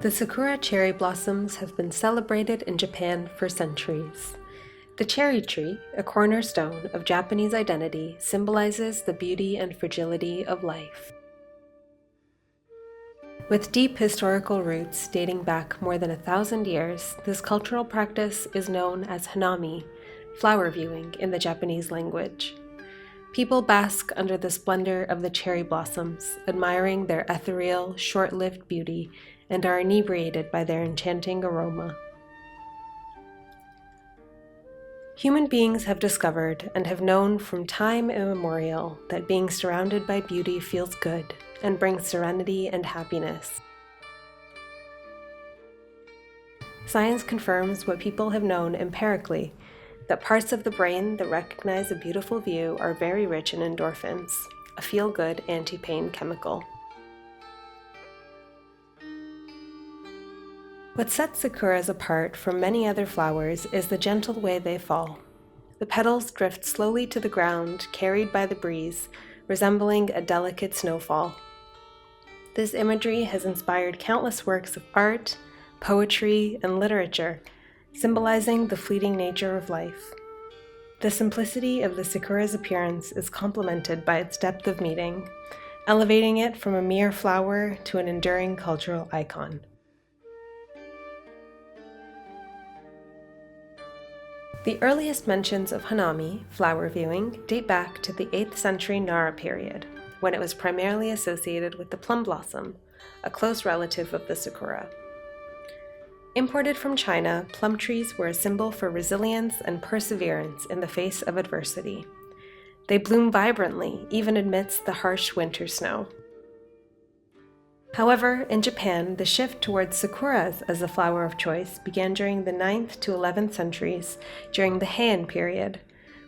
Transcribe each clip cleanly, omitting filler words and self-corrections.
The Sakura cherry blossoms have been celebrated in Japan for centuries. The cherry tree, a cornerstone of Japanese identity, symbolizes the beauty and fragility of life. With deep historical roots dating back more than 1,000 years, this cultural practice is known as Hanami, flower viewing in the Japanese language. People bask under the splendor of the cherry blossoms, admiring their ethereal, short-lived beauty, and are inebriated by their enchanting aroma. Human beings have discovered and have known from time immemorial that being surrounded by beauty feels good and brings serenity and happiness. Science confirms what people have known empirically, that parts of the brain that recognize a beautiful view are very rich in endorphins, a feel-good anti-pain chemical. What sets sakuras apart from many other flowers is the gentle way they fall. The petals drift slowly to the ground, carried by the breeze, resembling a delicate snowfall. This imagery has inspired countless works of art, poetry, and literature, symbolizing the fleeting nature of life. The simplicity of the sakura's appearance is complemented by its depth of meaning, elevating it from a mere flower to an enduring cultural icon. The earliest mentions of Hanami, flower viewing, date back to the 8th century Nara period, when it was primarily associated with the plum blossom, a close relative of the sakura. Imported from China, plum trees were a symbol for resilience and perseverance in the face of adversity. They bloom vibrantly, even amidst the harsh winter snow. However, in Japan, the shift towards sakuras as a flower of choice began during the 9th to 11th centuries, during the Heian period,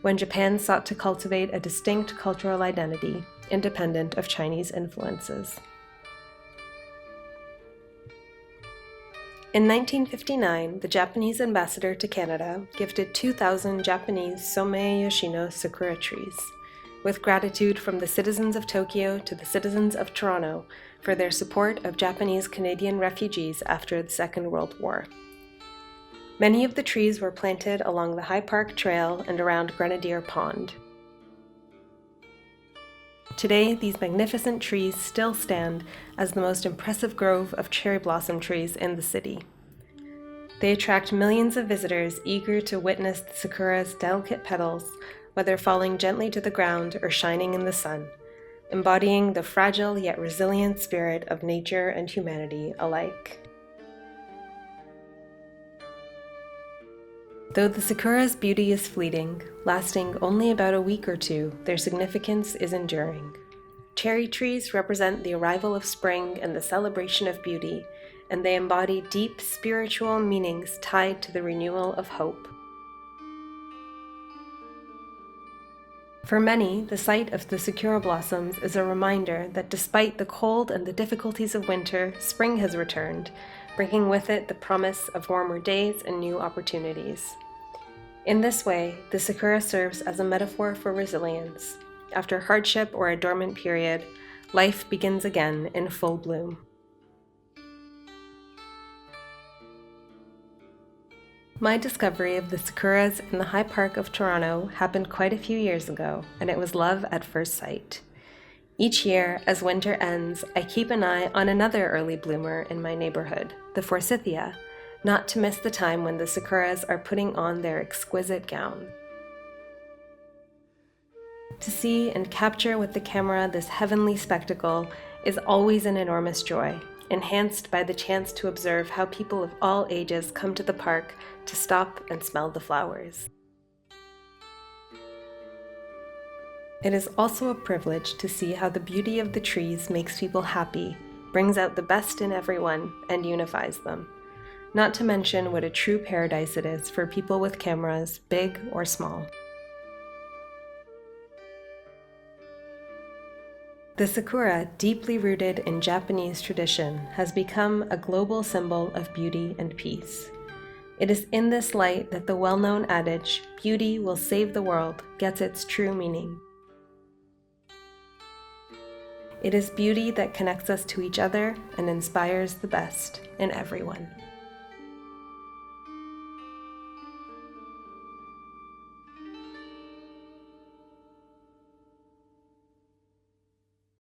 when Japan sought to cultivate a distinct cultural identity, independent of Chinese influences. In 1959, the Japanese ambassador to Canada gifted 2,000 Japanese Somei Yoshino sakura trees, with gratitude from the citizens of Tokyo to the citizens of Toronto for their support of Japanese-Canadian refugees after the Second World War. Many of the trees were planted along the High Park Trail and around Grenadier Pond. Today, these magnificent trees still stand as the most impressive grove of cherry blossom trees in the city. They attract millions of visitors eager to witness the sakura's delicate petals, whether falling gently to the ground or shining in the sun, embodying the fragile yet resilient spirit of nature and humanity alike. Though the sakura's beauty is fleeting, lasting only about a week or two, their significance is enduring. Cherry trees represent the arrival of spring and the celebration of beauty, and they embody deep spiritual meanings tied to the renewal of hope. For many, the sight of the sakura blossoms is a reminder that despite the cold and the difficulties of winter, spring has returned, bringing with it the promise of warmer days and new opportunities. In this way, the sakura serves as a metaphor for resilience. After hardship or a dormant period, life begins again in full bloom. My discovery of the sakuras in the High Park of Toronto happened quite a few years ago, and it was love at first sight. Each year, as winter ends, I keep an eye on another early bloomer in my neighborhood, the forsythia, not to miss the time when the sakuras are putting on their exquisite gown. To see and capture with the camera this heavenly spectacle is always an enormous joy, enhanced by the chance to observe how people of all ages come to the park to stop and smell the flowers. It is also a privilege to see how the beauty of the trees makes people happy, brings out the best in everyone, and unifies them. Not to mention what a true paradise it is for people with cameras, big or small. The sakura, deeply rooted in Japanese tradition, has become a global symbol of beauty and peace. It is in this light that the well-known adage, "Beauty will save the world," gets its true meaning. It is beauty that connects us to each other and inspires the best in everyone.